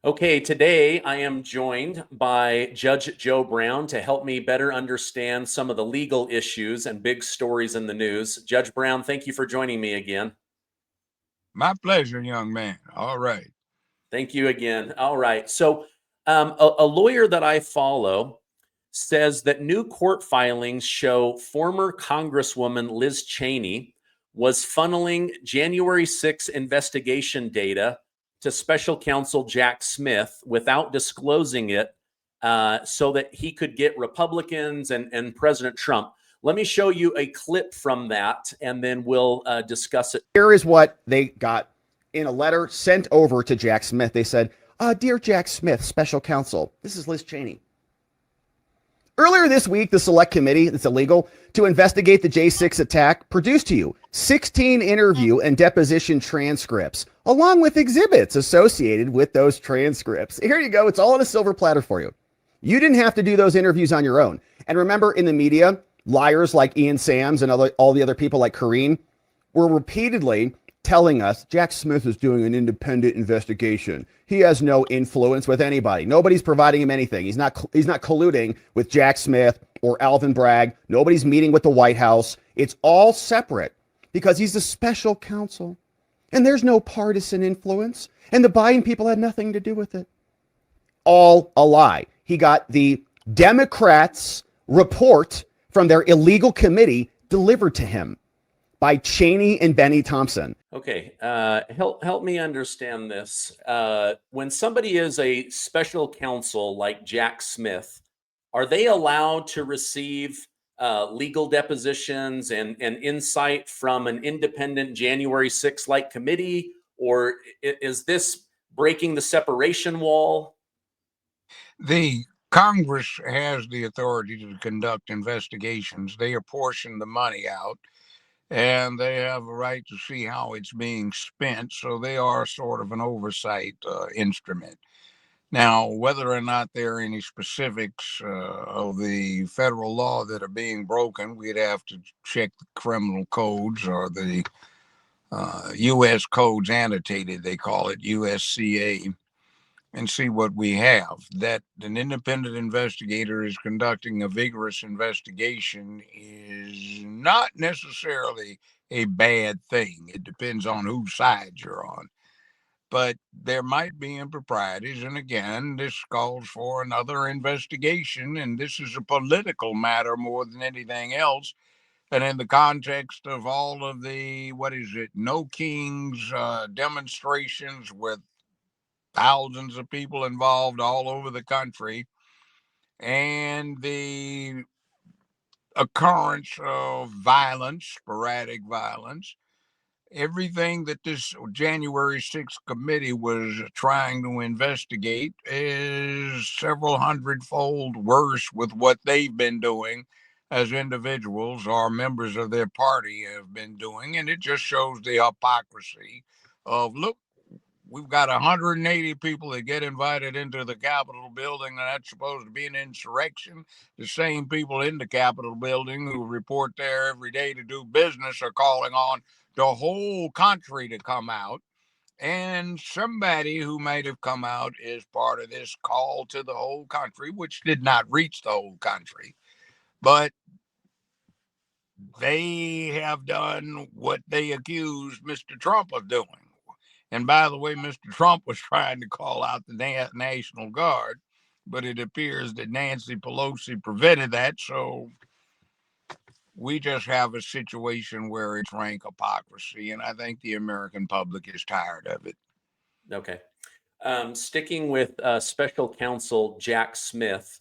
Okay, today I am joined by Judge Joe Brown to help me better understand some of the legal issues and big stories in the news. Judge Brown, thank you for joining me again. My pleasure, young man. All right. Thank you again. All right. So, a lawyer that I follow says that new court filings show former Congresswoman Liz Cheney was funneling January 6 investigation data to special counsel Jack Smith without disclosing it so that he could get Republicans and President Trump. Let me show you a clip from that and then we'll discuss it. Here is what they got in a letter sent over to Jack Smith. They said, Dear Jack Smith, special counsel, this is Liz Cheney. Earlier this week, the select committee that's illegal to investigate the J6 attack produced to you 16 interview and deposition transcripts, along with exhibits associated with those transcripts. Here you go. It's all on a silver platter for you. You didn't have to do those interviews on your own. And remember, in the media, liars like Ian Sams and all the other people like Karine were repeatedly telling us Jack Smith is doing an independent investigation. He has no influence with anybody. Nobody's providing him anything. He's not colluding with Jack Smith or Alvin Bragg. Nobody's meeting with the White House. It's all separate because he's a special counsel. And there's no partisan influence. And the Biden people had nothing to do with it. All a lie. He got the Democrats' report from their illegal committee delivered to him by Cheney and Benny Thompson. Okay, help me understand this. When somebody is a special counsel like Jack Smith, are they allowed to receive legal depositions and insight from an independent January 6th like committee, or is this breaking the separation wall? The Congress has the authority to conduct investigations. They apportion the money out, and they have a right to see how it's being spent. So they are sort of an oversight instrument. Now, whether or not there are any specifics of the federal law that are being broken, we'd have to check the criminal codes or the U.S. codes annotated, they call it USCA, and see what we have. That an independent investigator is conducting a vigorous investigation is not necessarily a bad thing. It depends on whose side you're on. But there might be improprieties. And again, this calls for another investigation. And this is a political matter more than anything else. And in the context of all of the, No Kings demonstrations with thousands of people involved all over the country, and the occurrence of violence, sporadic violence, everything that this January 6th committee was trying to investigate is several hundredfold worse with what they've been doing as individuals or members of their party have been doing. And it just shows the hypocrisy of, look, we've got 180 people that get invited into the Capitol building, and that's supposed to be an insurrection. The same people in the Capitol building who report there every day to do business are calling on the whole country to come out. And somebody who might have come out is part of this call to the whole country, which did not reach the whole country. But they have done what they accused Mr. Trump of doing. And by the way, Mr. Trump was trying to call out the National Guard, but it appears that Nancy Pelosi prevented that. So we just have a situation where it's rank hypocrisy. And I think the American public is tired of it. Okay. Sticking with special counsel Jack Smith,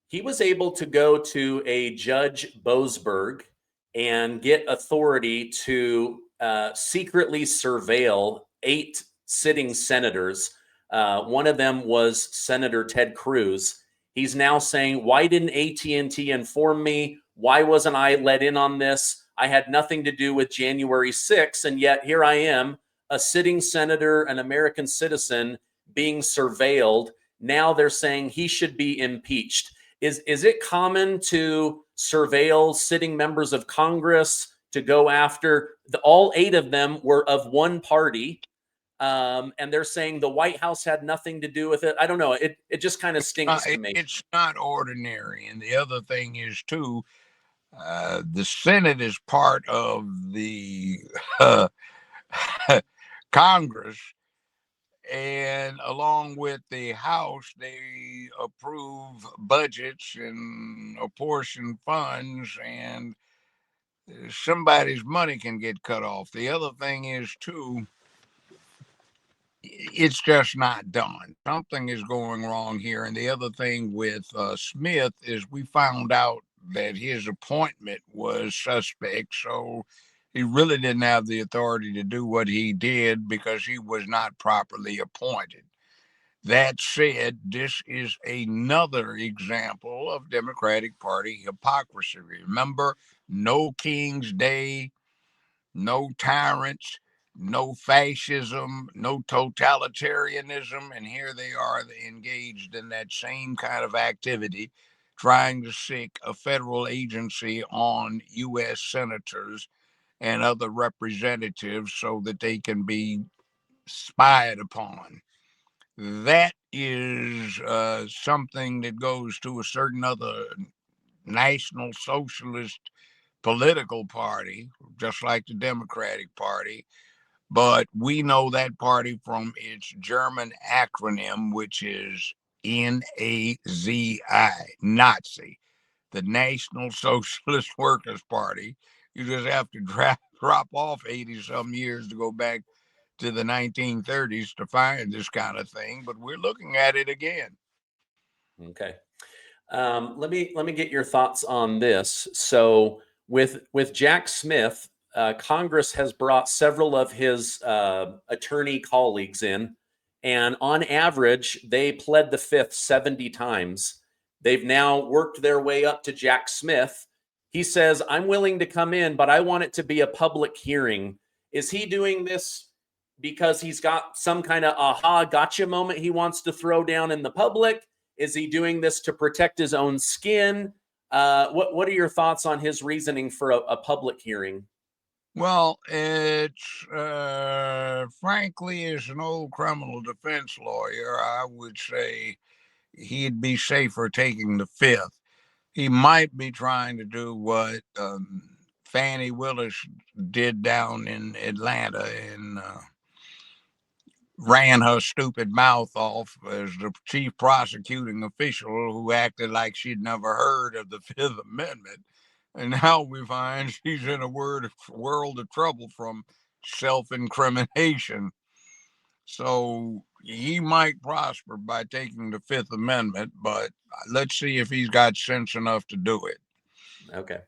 he was able to go to a Judge Boasberg and get authority to secretly surveil 8 sitting senators. One of them was Senator Ted Cruz. He's now saying, why didn't AT&T inform me? Why wasn't I let in on this? I had nothing to do with January 6th, and yet here I am, a sitting senator, an American citizen, being surveilled. Now they're saying he should be impeached. Is it common to surveil sitting members of Congress, to go after all 8 of them were of one party? and they're saying the White House had nothing to do with it. I don't know. It just kind of stinks to me. It's not ordinary. And the other thing is, too, the Senate is part of the Congress, and along with the House, they approve budgets and apportion funds, and somebody's money can get cut off. The other thing is, too, it's just not done. Something is going wrong here. And the other thing with Smith is we found out that his appointment was suspect. So he really didn't have the authority to do what he did because he was not properly appointed. That said, this is another example of Democratic Party hypocrisy. Remember, no King's Day, no tyrants, no fascism, no totalitarianism. And here they are engaged in that same kind of activity, trying to sic a federal agency on U.S. senators and other representatives so that they can be spied upon. That is something that goes to a certain other National Socialist political party, just like the Democratic Party. But we know that party from its German acronym, which is NAZI, Nazi, the National Socialist Workers Party. You just have to drop off 80-some years to go back to the 1930s to find this kind of thing. But we're looking at it again. Okay. Let me get your thoughts on this. So with Jack Smith, Congress has brought several of his attorney colleagues in, and on average, they pled the fifth 70 times. They've now worked their way up to Jack Smith. He says, I'm willing to come in, but I want it to be a public hearing. Is he doing this because he's got some kind of aha gotcha moment he wants to throw down in the public? Is he doing this to protect his own skin? What are your thoughts on his reasoning for a public hearing? Well, it's frankly, as an old criminal defense lawyer, I would say he'd be safer taking the fifth. He might be trying to do what Fannie Willis did down in Atlanta and ran her stupid mouth off as the chief prosecuting official who acted like she'd never heard of the Fifth Amendment. And now we find she's in a world of trouble from self-incrimination. So he might prosper by taking the Fifth Amendment, but let's see if he's got sense enough to do it. Okay.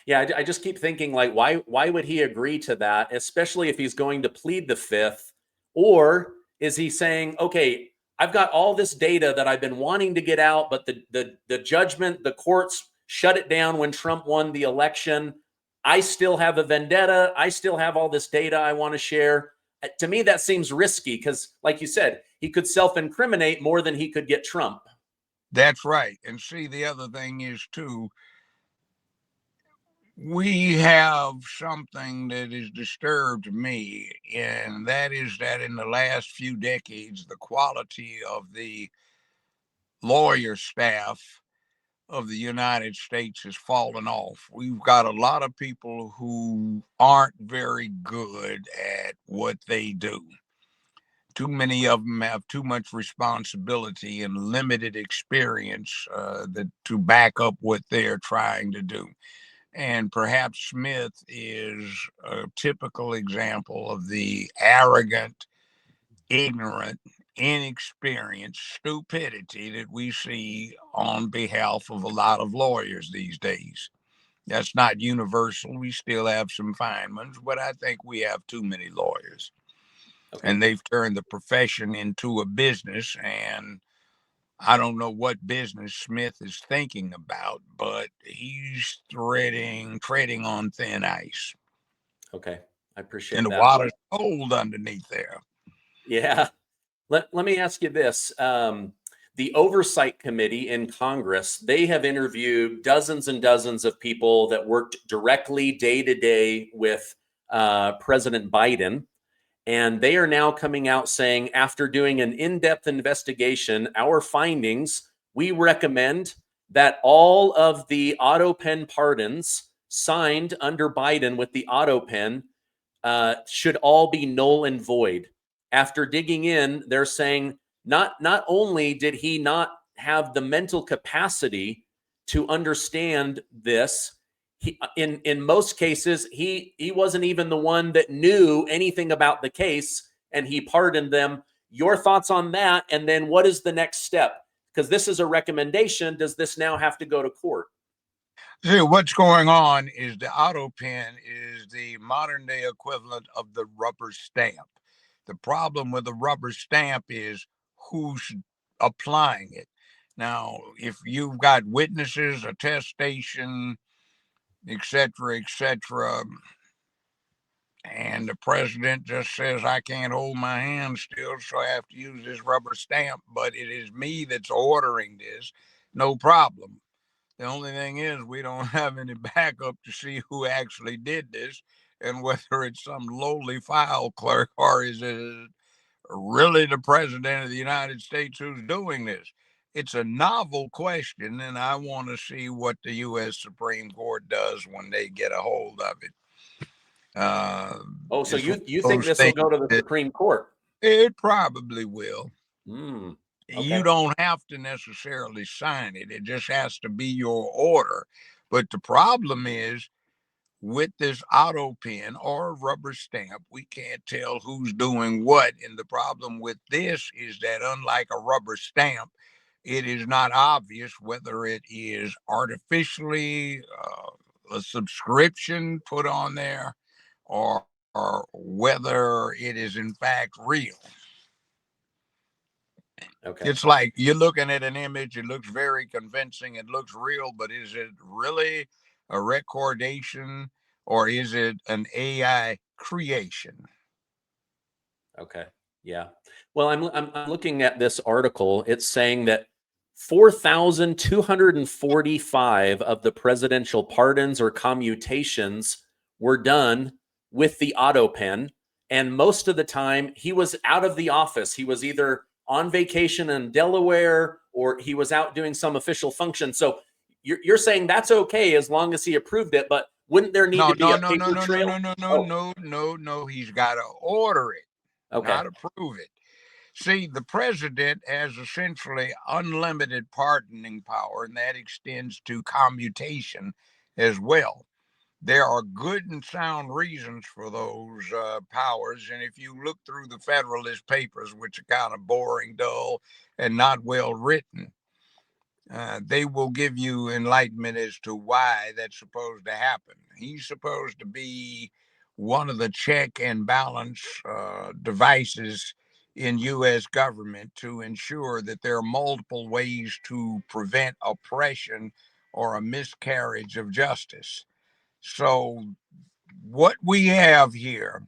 Yeah, I just keep thinking, like, why would he agree to that, especially if he's going to plead the fifth? Or is he saying, okay, I've got all this data that I've been wanting to get out, but the judgment, the courts shut it down when Trump won the election. I still have a vendetta. I still have all this data I want to share. To me, that seems risky because, like you said, he could self-incriminate more than he could get Trump. That's right. And see, the other thing is, too, we have something that has disturbed me, and that is that in the last few decades, the quality of the lawyer staff of the United States has fallen off. We've got a lot of people who aren't very good at what they do. Too many of them have too much responsibility and limited experience to back up what they're trying to do. And perhaps Smith is a typical example of the arrogant, ignorant, inexperienced stupidity that we see on behalf of a lot of lawyers these days. That's not universal. We still have some fine ones, but I think we have too many lawyers. Okay. And they've turned the profession into a business, and I don't know what business Smith is thinking about, but he's treading on thin ice. Okay, I appreciate that. And the water's cold underneath there. Yeah. Let me ask you this. The Oversight Committee in Congress, they have interviewed dozens and dozens of people that worked directly day to day with President Biden. And they are now coming out saying, after doing an in-depth investigation, our findings, we recommend that all of the auto pen pardons signed under Biden with the auto pen should all be null and void. After digging in, they're saying not only did he not have the mental capacity to understand this, in most cases he wasn't even the one that knew anything about the case, and he pardoned them. Your thoughts on that? And then what is the next step? Because this is a recommendation. Does this now have to go to court? See, what's going on is the auto pen is the modern day equivalent of the rubber stamp. The problem with the rubber stamp is who's applying it. Now, if you've got witnesses, attestation, etc., and the president just says, I can't hold my hand still, so I have to use this rubber stamp, but it is me that's ordering this, no problem. The only thing is, we don't have any backup to see who actually did this and whether it's some lowly file clerk or is it really the president of the United States who's doing this. It's a novel question, and I want to see what the U.S. Supreme Court does when they get a hold of it. So It's you think this will go to the Supreme Court? It probably will. Okay. You don't have to necessarily sign it. It just has to be your order. But the problem is with this auto pen or rubber stamp, we can't tell who's doing what. And the problem with this is that unlike a rubber stamp, it is not obvious whether it is artificially a subscription put on there or whether it is in fact real. Okay. It's like you're looking at an image, it looks very convincing, it looks real, but is it really a recordation or is it an AI creation? Okay. Yeah. Well, I'm looking at this article. It's saying that 4,245 of the presidential pardons or commutations were done with the auto pen, and most of the time he was out of the office. He was either on vacation in Delaware or he was out doing some official function. So you're saying that's okay as long as he approved it, but wouldn't there need to be a paper trail? No. He's got to order it, Okay. not approve it. See, the president has essentially unlimited pardoning power, and that extends to commutation as well. There are good and sound reasons for those powers. And if you look through the Federalist Papers, which are kind of boring, dull, and not well written, they will give you enlightenment as to why that's supposed to happen. He's supposed to be one of the check and balance devices in U.S. government to ensure that there are multiple ways to prevent oppression or a miscarriage of justice. So what we have here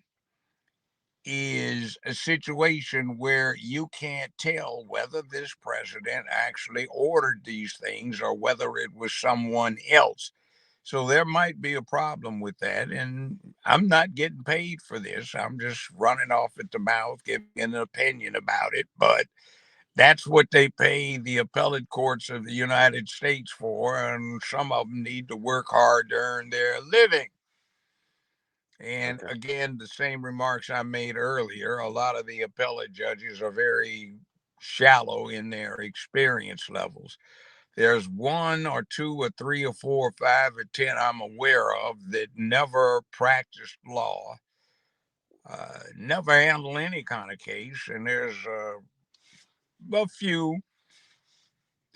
is a situation where you can't tell whether this president actually ordered these things or whether it was someone else. So there might be a problem with that. And I'm not getting paid for this. I'm just running off at the mouth, giving an opinion about it. But that's what they pay the appellate courts of the United States for. And some of them need to work hard to earn their living. And Okay. again, the same remarks I made earlier, a lot of the appellate judges are very shallow in their experience levels. There's one or two or three or four or 5 or 10 I'm aware of that never practiced law, never handled any kind of case. And there's a few,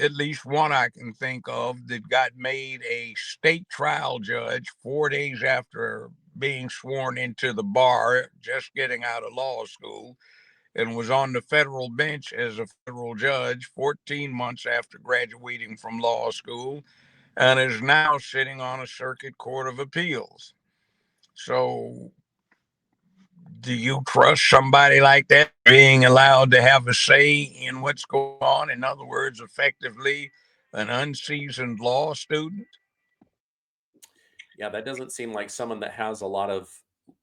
at least one I can think of, that got made a state trial judge 4 days after being sworn into the bar, just getting out of law school, and was on the federal bench as a federal judge 14 months after graduating from law school, and is now sitting on a circuit court of appeals. So do you trust somebody like that being allowed to have a say in what's going on? In other words, effectively an unseasoned law student? Yeah, that doesn't seem like someone that has a lot of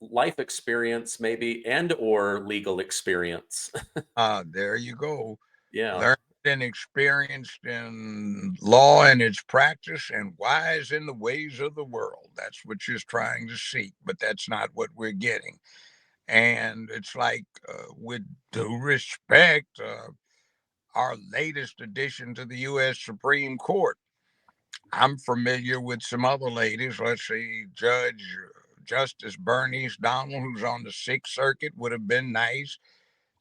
life experience, maybe, and or legal experience. There you go. Yeah. Learned and experienced in law and its practice and wise in the ways of the world. That's what she's trying to seek, but that's not what we're getting. And it's like, with due respect, our latest addition to the U.S. Supreme Court. I'm familiar with some other ladies. Let's see, Justice Bernice Donald, who's on the Sixth Circuit, would have been nice.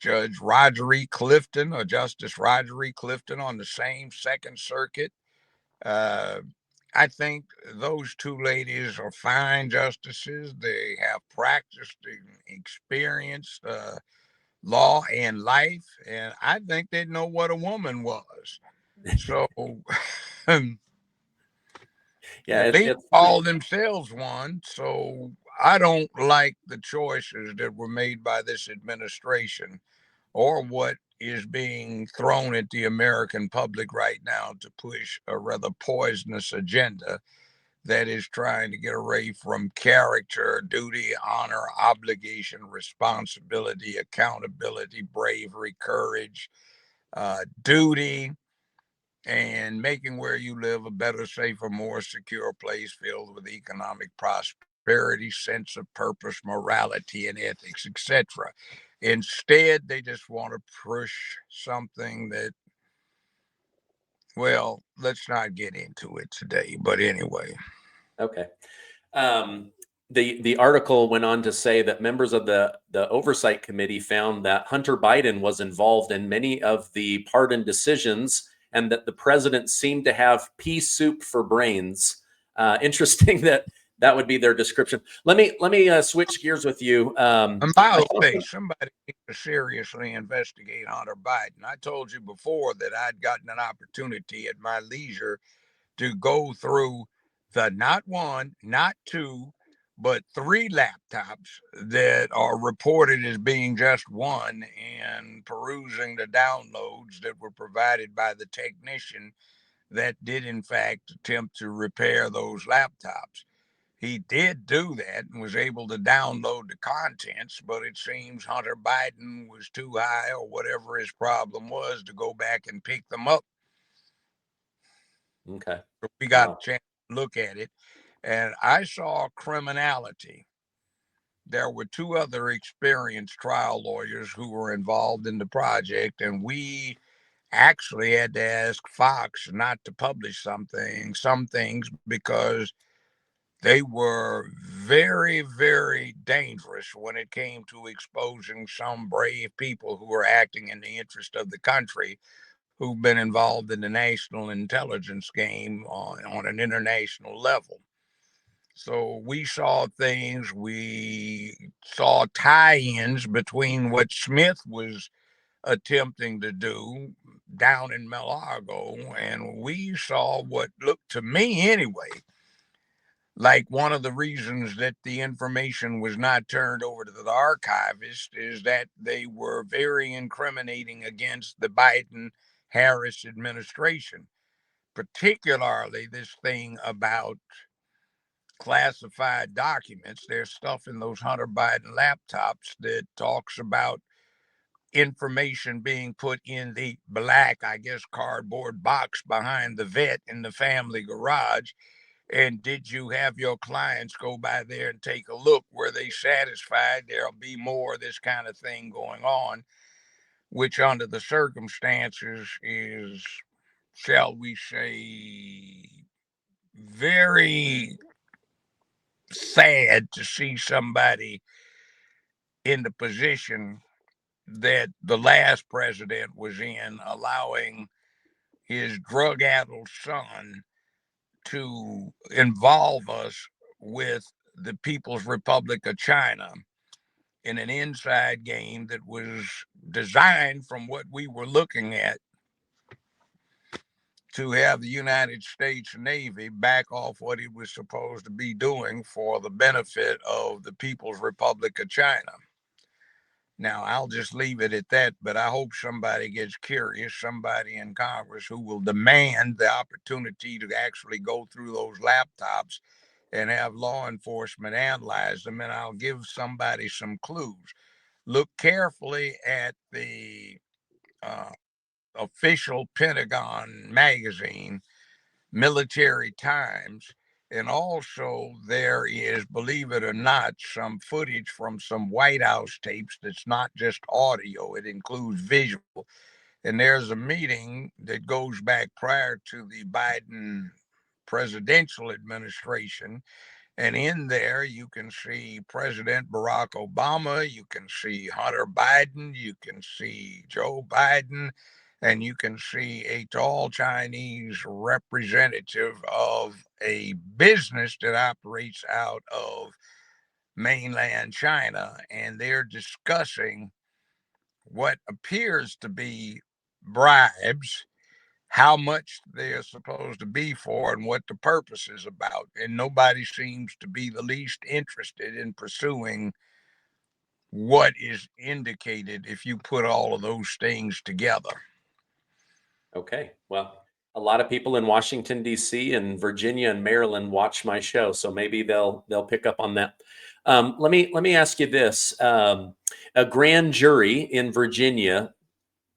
Judge Roger E. Clifton, or Justice Roger E. Clifton, on the same Second Circuit. Uh, I think those two ladies are fine justices. They have practiced and experienced law and life, and I think they know what a woman was. So, Yeah, they it's call themselves one. So I don't like the choices that were made by this administration, or what is being thrown at the American public right now to push a rather poisonous agenda that is trying to get away from character, duty, honor, obligation, responsibility, accountability, bravery, courage, duty, and making where you live a better, safer, more secure place filled with economic prosperity, sense of purpose, morality, and ethics, etc. Instead, they just want to push something that, well, let's not get into it today. But anyway. okay. Um, the article went on to say that members of the oversight committee found that Hunter Biden was involved in many of the pardon decisions, and that the president seemed to have pea soup for brains. Interesting that that would be their description. Let me switch gears with you. And by I the saw way, some- somebody needs to seriously investigate Hunter Biden. I told you before that I'd gotten an opportunity at my leisure to go through the not one, not two, but three laptops that are reported as being just one, and perusing the downloads that were provided by the technician that did, in fact, attempt to repair those laptops. He did do that and was able to download the contents, but it seems Hunter Biden was too high, or whatever his problem was, to go back and pick them up. okay. So we got a Wow. chance to look at it, and I saw criminality. There were two other experienced trial lawyers who were involved in the project, and we actually had to ask Fox not to publish some things, because they were very, very dangerous when it came to exposing some brave people who were acting in the interest of the country, who've been involved in the national intelligence game on an international level. So we saw things, we saw tie-ins between what Smith was attempting to do down in Malago, and we saw what looked to me anyway like one of the reasons that the information was not turned over to the archivist is that they were very incriminating against the Biden Harris administration, particularly this thing about classified documents. There's stuff in those Hunter Biden laptops that talks about information being put in the black, I guess, cardboard box behind the vet in the family garage. And did you have your clients go by there and take a look? Were they satisfied there'll be more of this kind of thing going on, which under the circumstances is, shall we say, very sad to see somebody in the position that the last president was in, allowing his drug-addled son to involve us with the People's Republic of China in an inside game that was designed, from what we were looking at, to have the United States Navy back off what it was supposed to be doing for the benefit of the People's Republic of China. Now, I'll just leave it at that, but I hope somebody gets curious, somebody in Congress who will demand the opportunity to actually go through those laptops and have law enforcement analyze them. And I'll give somebody some clues. Look carefully at the official Pentagon magazine, Military Times. And also there is, believe it or not, some footage from some White House tapes that's not just audio, it includes visual. And there's a meeting that goes back prior to the Biden presidential administration. And in there, you can see President Barack Obama, you can see Hunter Biden, you can see Joe Biden, and you can see a tall Chinese representative of a business that operates out of mainland China. And they're discussing what appears to be bribes, how much they're supposed to be for, and what the purpose is about. And nobody seems to be the least interested in pursuing what is indicated if you put all of those things together. Okay. Well, a lot of people in Washington, D.C. and Virginia and Maryland watch my show, so maybe they'll pick up on that. Let me ask you this. A grand jury in Virginia,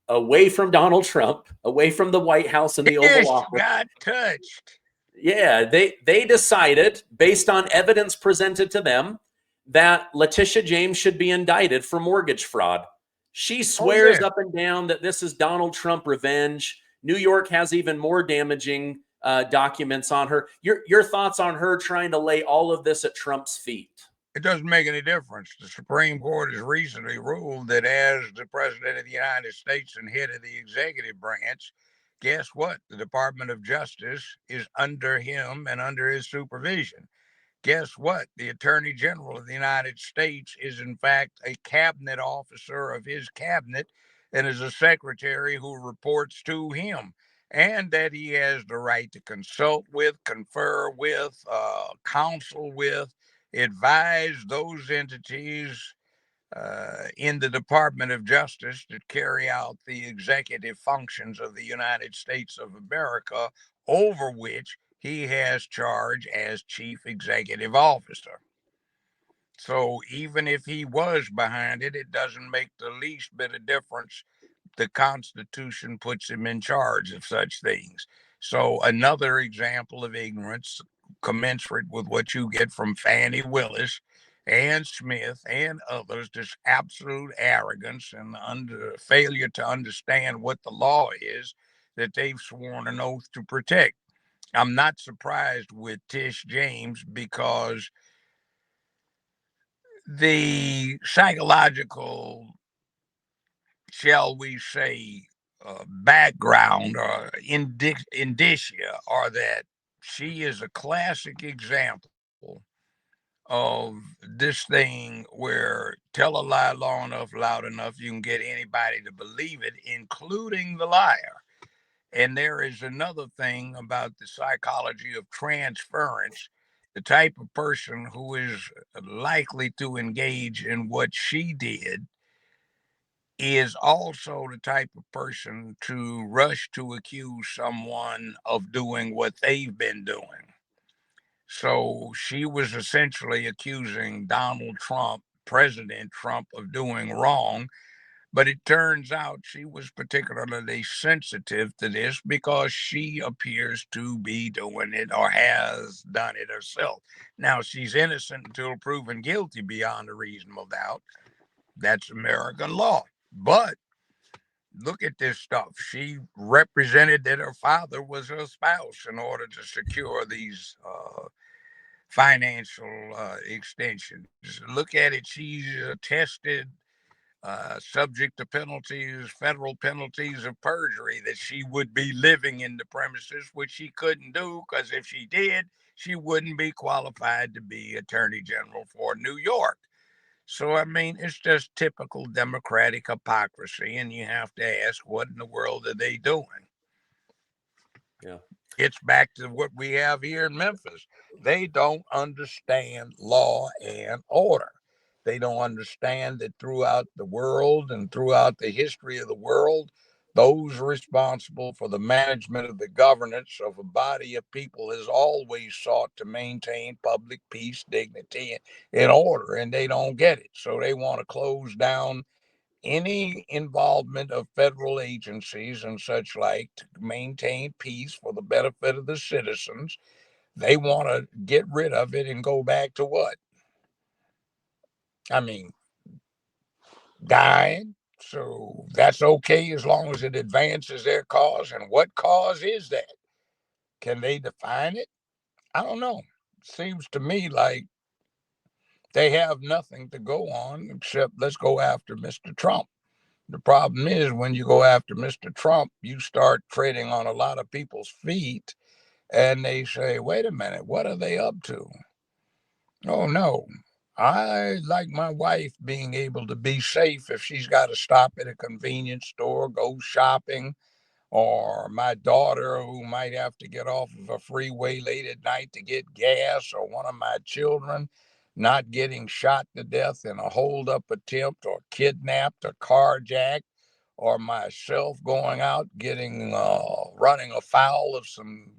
away from Donald Trump, away from the White House and the Oval Office, got touched. yeah, they decided, based on evidence presented to them, that Letitia James should be indicted for mortgage fraud. She swears up and down that this is Donald Trump revenge. New York has even more damaging documents on her. Your thoughts on her trying to lay all of this at Trump's feet? It doesn't make any difference. The Supreme Court has recently ruled that as the President of the United States and head of the executive branch, guess what? The Department of Justice is under him and under his supervision. Guess what? The Attorney General of the United States is, in fact, a cabinet officer of his cabinet and is a secretary who reports to him. And that he has the right to consult with, confer with, counsel with, advise those entities in the Department of Justice that carry out the executive functions of the United States of America, over which he has charge as chief executive officer. So even if he was behind it, it doesn't make the least bit of difference. The Constitution puts him in charge of such things. So another example of ignorance commensurate with what you get from Fannie Willis and Smith and others, this absolute arrogance and failure to understand what the law is that they've sworn an oath to protect. I'm not surprised with Tish James, because the psychological, shall we say, background or indicia are that she is a classic example of this thing where tell a lie long enough, loud enough, you can get anybody to believe it, including the liar. And there is another thing about the psychology of transference. The type of person who is likely to engage in what she did is also the type of person to rush to accuse someone of doing what they've been doing. So she was essentially accusing Donald Trump, President Trump, of doing wrong. But it turns out she was particularly sensitive to this because she appears to be doing it or has done it herself. Now, she's innocent until proven guilty beyond a reasonable doubt. That's American law. But look at this stuff. She represented that her father was her spouse in order to secure these financial extensions. Look at it. She's tested, subject to penalties, federal penalties of perjury, that she would be living in the premises, which she couldn't do, because if she did, she wouldn't be qualified to be Attorney General for New York. So, I mean, it's just typical Democratic hypocrisy, and you have to ask, what in the world are they doing? Yeah. It's back to what we have here in Memphis. They don't understand law and order. They don't understand that throughout the world and throughout the history of the world, Those responsible for the management of the governance of a body of people has always sought to maintain public peace, dignity, and order, and they don't get it. So they want to close down any involvement of federal agencies and such like to maintain peace for the benefit of the citizens. They want to get rid of it and go back to what? I mean, dying. So that's okay as long as it advances their cause. And what cause is that? Can they define it? I don't know. Seems to me like they have nothing to go on except let's go after Mr. Trump. The problem is when you go after Mr. Trump, you start treading on a lot of people's feet and they say, wait a minute, what are they up to? Oh, no. I like my wife being able to be safe if she's got to stop at a convenience store, go shopping, or my daughter who might have to get off of a freeway late at night to get gas, or one of my children not getting shot to death in a holdup attempt or kidnapped or carjacked, or myself going out getting running afoul of some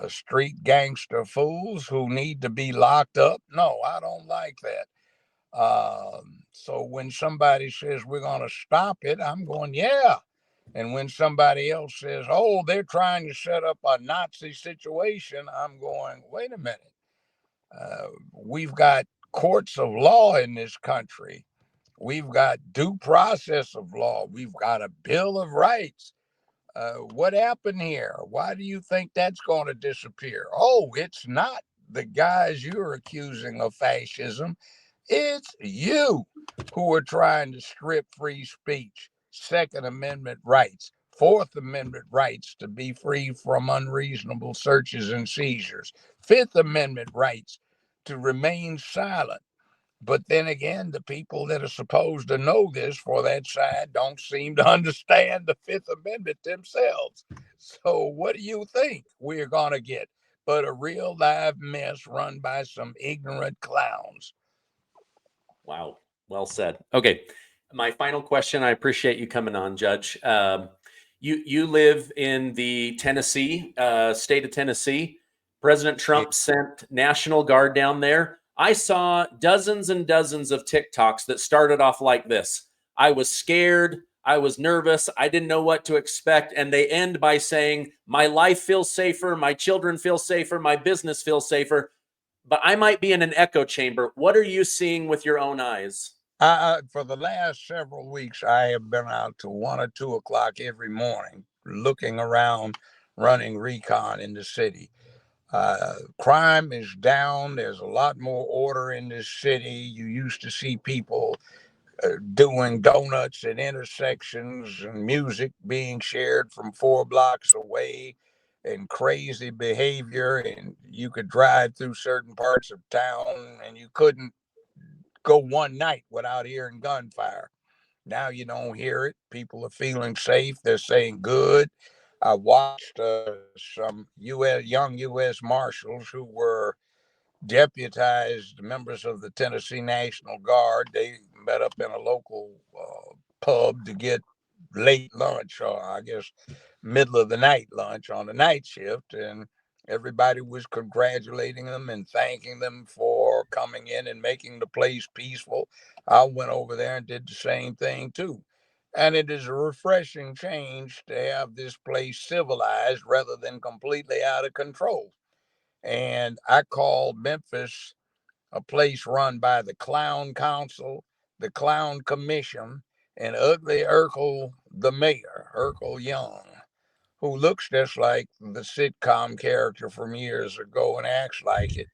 street gangster fools who need to be locked up. No, I don't like that. So when somebody says we're going to stop it, I'm going, yeah. And when somebody else says, oh, they're trying to set up a Nazi situation, I'm going, wait a minute. We've got courts of law in this country. We've got due process of law. We've got a Bill of Rights. What happened here? Why do you think that's going to disappear? Oh, it's not the guys you're accusing of fascism. It's you who are trying to strip free speech, Second Amendment rights, Fourth Amendment rights to be free from unreasonable searches and seizures, Fifth Amendment rights to remain silent. But then again, the people that are supposed to know this for that side don't seem to understand the Fifth Amendment themselves. So what do you think we're going to get but a real live mess run by some ignorant clowns? Wow. Well said. Okay. My final question. I appreciate you coming on, Judge. You live in the Tennessee state of Tennessee. President Trump sent National Guard down there. I saw dozens and dozens of TikToks that started off like this. I was scared. I was nervous. I didn't know what to expect. And they end by saying, my life feels safer. My children feel safer. My business feels safer. But I might be in an echo chamber. What are you seeing with your own eyes? For the last several weeks, I have been out to 1 or 2 o'clock every morning, looking around, running recon in the city. Crime is down. There's a lot more order in this city. You used to see people doing donuts at intersections and music being shared from 4 blocks away and crazy behavior. And you could drive through certain parts of town and you couldn't go one night without hearing gunfire. Now you don't hear it. People are feeling safe. They're saying good. I watched some young U.S. Marshals who were deputized members of the Tennessee National Guard. They met up in a local pub to get late lunch, or I guess middle of the night lunch on the night shift. And everybody was congratulating them and thanking them for coming in and making the place peaceful. I went over there and did the same thing too. And it is a refreshing change to have this place civilized rather than completely out of control. And I called Memphis a place run by the Clown Council, the Clown Commission, and Ugly Urkel, the mayor, Urkel Young, who looks just like the sitcom character from years ago and acts like it.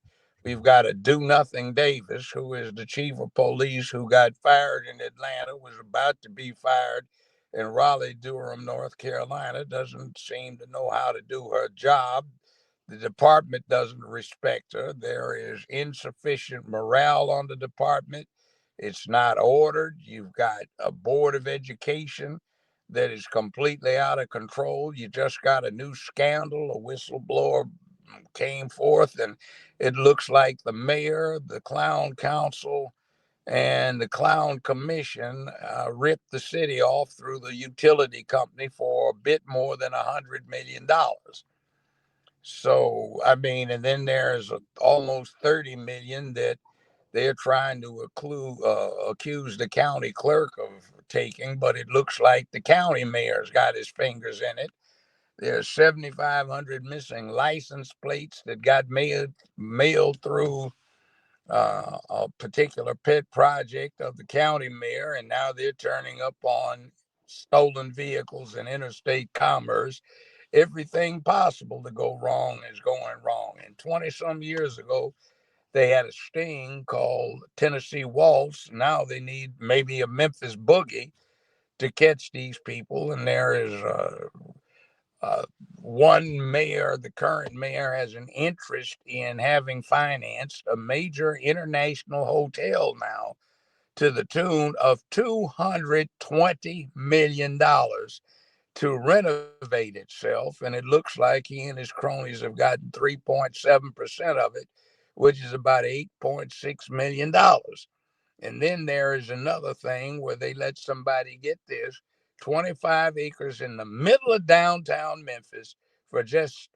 We've got a Do Nothing Davis, who is the chief of police, who got fired in Atlanta, was about to be fired in Raleigh, Durham, North Carolina, doesn't seem to know how to do her job. The department doesn't respect her. There is insufficient morale on the department. It's not ordered. You've got a board of education that is completely out of control. You just got a new scandal. A whistleblower came forth, and it looks like the mayor, the clown council, and the Clown Commission ripped the city off through the utility company for a bit more than $100 million. So, I mean, and then there's almost 30 million that they're trying to accuse the county clerk of taking, but it looks like the county mayor's got his fingers in it. There's 7,500 missing license plates that got mailed through a particular pet project of the county mayor, and now they're turning up on stolen vehicles and interstate commerce. Everything possible to go wrong is going wrong. And 20 some years ago, they had a sting called Tennessee Waltz. Now they need maybe a Memphis Boogie to catch these people. And there is one mayor, the current mayor, has an interest in having financed a major international hotel now to the tune of $220 million to renovate itself. And it looks like he and his cronies have gotten 3.7% of it, which is about $8.6 million. And then there is another thing where they let somebody get this 25 acres in the middle of downtown Memphis for just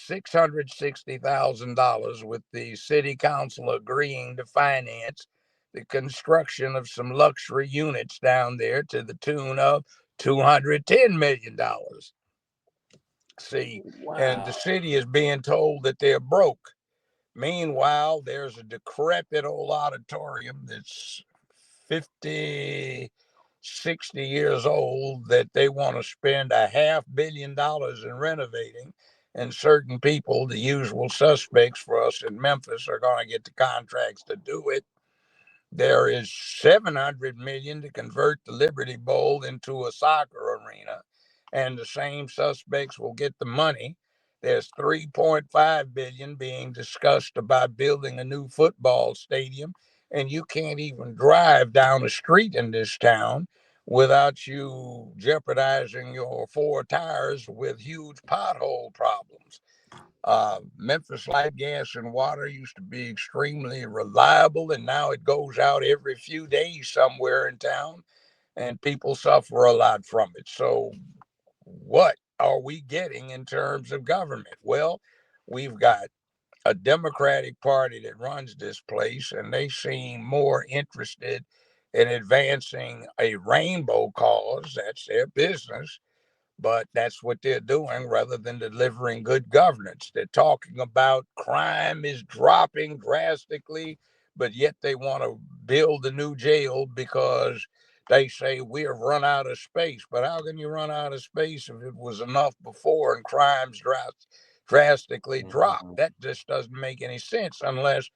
$660,000, with the city council agreeing to finance the construction of some luxury units down there to the tune of $210 million. See, and the Wow. city is being told that they're broke. Meanwhile, there's a decrepit old auditorium that's 50, 60 years old that they want to spend $500 million in renovating. And certain people, the usual suspects for us in Memphis, are going to get the contracts to do it. There is $700 million to convert the Liberty Bowl into a soccer arena, and the same suspects will get the money. There's $3.5 billion being discussed about building a new football stadium, and you can't even drive down the street in this town without you jeopardizing your four tires with huge pothole problems. Memphis Light, Gas, and Water used to be extremely reliable, and now it goes out every few days somewhere in town, and people suffer a lot from it. So, what are we getting in terms of government? Well, we've got a Democratic Party that runs this place, and they seem more interested in advancing a rainbow cause. That's their business, but that's what they're doing rather than delivering good governance. They're talking about crime is dropping drastically, but yet they want to build a new jail because they say we have run out of space. But how can you run out of space if it was enough before and crimes drastically dropped? That just doesn't make any sense unless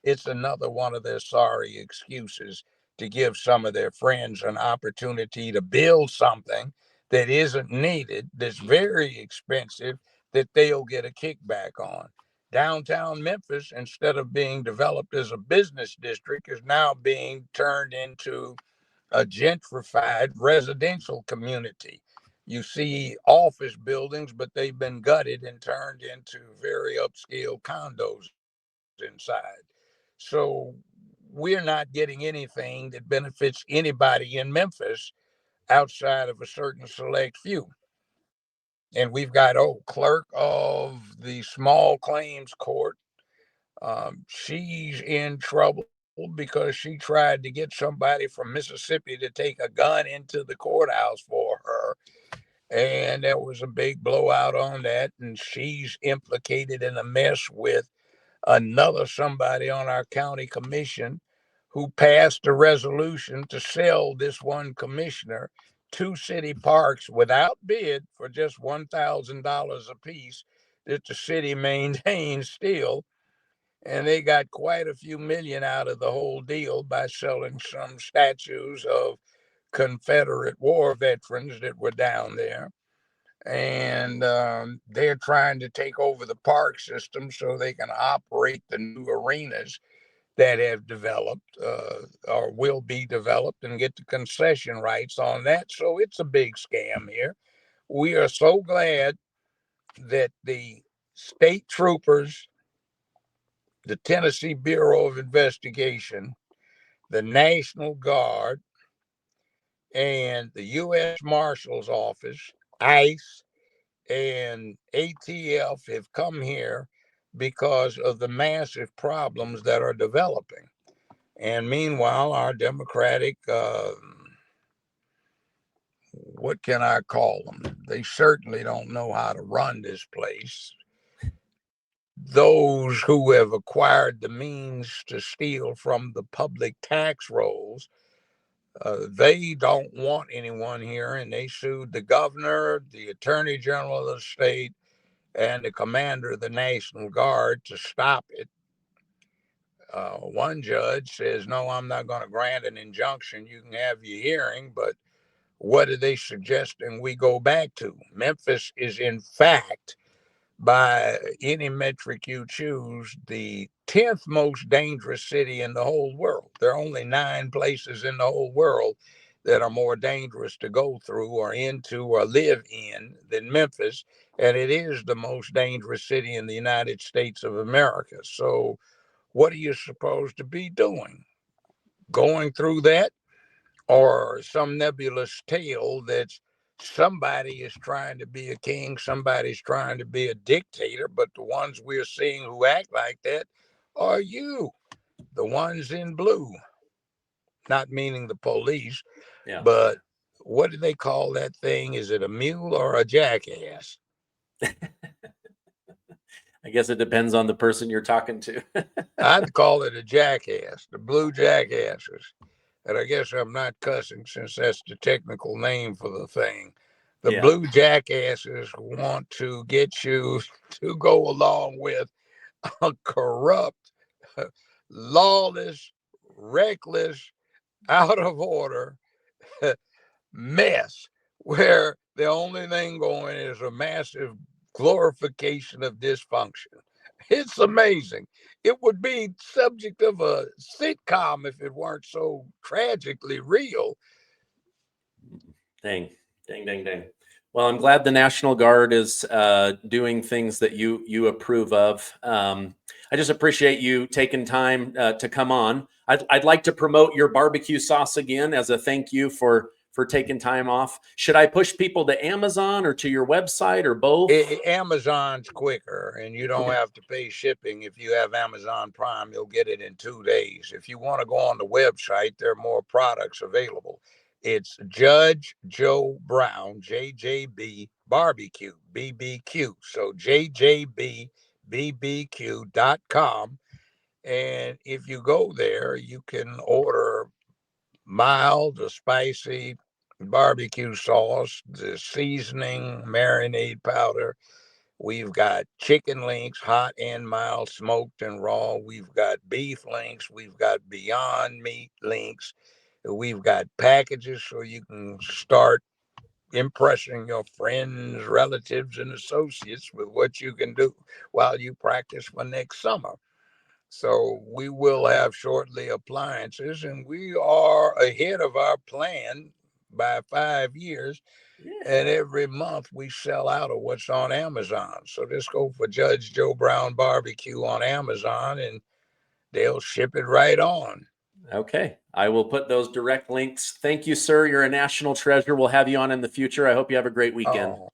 it's another one of their sorry excuses to give some of their friends an opportunity to build something that isn't needed, that's very expensive, that they'll get a kickback on. Downtown Memphis, instead of being developed as a business district, is now being turned into a gentrified residential community. You see office buildings, but they've been gutted and turned into very upscale condos inside. So we're not getting anything that benefits anybody in Memphis outside of a certain select few. And we've got clerk of the small claims court. She's in trouble because she tried to get somebody from Mississippi to take a gun into the courthouse for her. And there was a big blowout on that. And she's implicated in a mess with another somebody on our county commission who passed a resolution to sell this one commissioner 2 city parks without bid for just $1,000 a piece that the city maintains still. And they got quite a few million out of the whole deal by selling some statues of Confederate war veterans that were down there. And they're trying to take over the park system so they can operate the new arenas that have developed or will be developed and get the concession rights on that. So it's a big scam here. We are so glad that the state troopers, the Tennessee Bureau of Investigation, the National Guard, and the U.S. Marshal's Office, ICE, and ATF have come here because of the massive problems that are developing. And meanwhile, our Democratic, what can I call them? They certainly don't know how to run this place. Those who have acquired the means to steal from the public tax rolls, they don't want anyone here, and they sued the governor, the attorney general of the state, and the commander of the National Guard to stop it. One judge says, no, I'm not going to grant an injunction. You can have your hearing, but what are they suggesting we go back to? Memphis is, in fact, by any metric you choose, the 10th most dangerous city in the whole world. There are only 9 places in the whole world that are more dangerous to go through or into or live in than Memphis. And it is the most dangerous city in the United States of America. So what are you supposed to be doing? Going through that, or some nebulous tale that somebody is trying to be a king, somebody's trying to be a dictator, but the ones we're seeing who act like that are you, the ones in blue, not meaning the police, but what do they call that thing? Is it a mule or a jackass? I guess it depends on the person you're talking to. I'd call it a jackass, the blue jackasses. And I guess I'm not cussing since that's the technical name for the thing. The blue jackasses want to get you to go along with a corrupt, lawless, reckless, out of order mess where the only thing going is a massive glorification of dysfunction. It's amazing. It would be subject of a sitcom if it weren't so tragically real. Dang. Well, I'm glad the National Guard is doing things that you approve of. I just appreciate you taking time to come on. I'd like to promote your barbecue sauce again as a thank you for taking time off. Should I push people to Amazon or to your website or both? Amazon's quicker, and you don't have to pay shipping. If you have Amazon Prime, you'll get it in 2 days. If you want to go on the website, there are more products available. It's Judge Joe Brown, JJB Barbecue, BBQ. So JJBBBQ.com. And if you go there, you can order mild or spicy barbecue sauce, the seasoning, marinade powder. We've got chicken links, hot and mild, smoked and raw. We've got beef links. We've got Beyond Meat links. We've got packages so you can start impressing your friends, relatives, and associates with what you can do while you practice for next summer. So we will have shortly appliances, and we are ahead of our plan by 5 years. And every month we sell out of what's on Amazon. So just go for Judge Joe Brown Barbecue on Amazon, and they'll ship it right on. Okay. I will put those direct links. Thank you, sir. You're a national treasure. We'll have you on in the future. I hope you have a great weekend. Oh,